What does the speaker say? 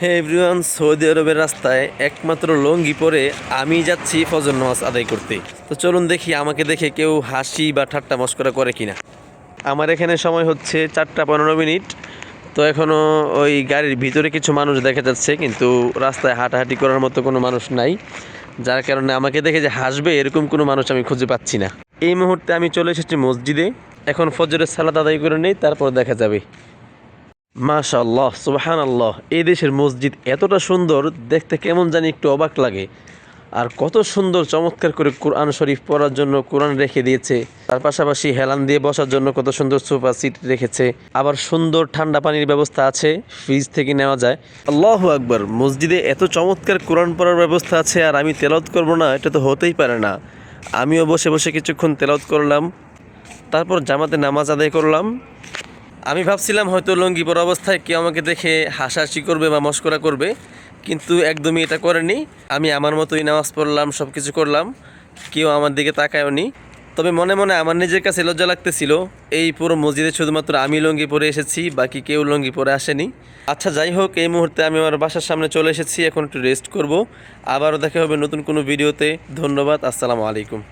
হে everyone, Saudi আরবের রাস্তায় একমাত্র লুঙ্গি পরে আমি যাচ্ছি ফজর নামাজ আদায় করতে। তো চলুন দেখি আমাকে দেখে কেউ হাসি বা ঠাট্টা মশকরা করে কিনা। আমার এখানে সময় হচ্ছে 4:15। তো এখনও ওই গাড়ির ভিতরে কিছু মানুষ দেখা যাচ্ছে, কিন্তু রাস্তায় হাঁটাহাঁটি করার মতো কোনো মানুষ নাই, যার কারণে আমাকে দেখে যে হাসবে এরকম কোনো মানুষ আমি খুঁজে পাচ্ছি না। এই মুহূর্তে আমি চলে এসেছি মসজিদে। এখন ফজরের সালাত আদায় করে নেই, তারপর দেখা যাবে। মাশাআল্লাহ, সুবহানাল্লাহ, এই দেশের মসজিদ এতটা সুন্দর, দেখতে কেমন জানি একটু অবাক লাগে। আর কত সুন্দর চমৎকার করে কোরআন শরীফ পড়ার জন্য কোরআন রেখে দিয়েছে। তার পাশাপাশি হেলান দিয়ে বসার জন্য কত সুন্দর সোফা সিট রেখেছে। আবার সুন্দর ঠান্ডা পানির ব্যবস্থা আছে, ফ্রিজ থেকে নেওয়া যায়। আল্লাহু আকবার, মসজিদে এত চমৎকার কোরআন পড়ার ব্যবস্থা আছে আর আমি তেলাওয়াত করব না, এটা তো হতেই পারে না। আমিও বসে বসে কিছুক্ষণ তেলাওয়াত করলাম, তারপর জামাতে নামাজ আদায় করলাম। আমি ভাবছিলাম হয়তো লুঙ্গি পরা অবস্থায় কেউ আমাকে দেখে হাসাহাসি করবে বা মস্করা করবে, কিন্তু একদমই এটা করেনি। আমি আমার মতোই নামাজ পড়লাম, সব কিছু করলাম, কেউ আমার দিকে তাকায়নি। তবে মনে মনে আমার নিজের কাছে লজ্জা লাগতেছিল, এই পুরো মসজিদে শুধুমাত্র আমি লুঙ্গি পরে এসেছি, বাকি কেউ লুঙ্গি পরে আসেনি। আচ্ছা যাই হোক, এই মুহূর্তে আমি আমার বাসার সামনে চলে এসেছি, এখন একটু রেস্ট করব। আবারও দেখা হবে নতুন কোনো ভিডিওতে। ধন্যবাদ, আসসালামু আলাইকুম।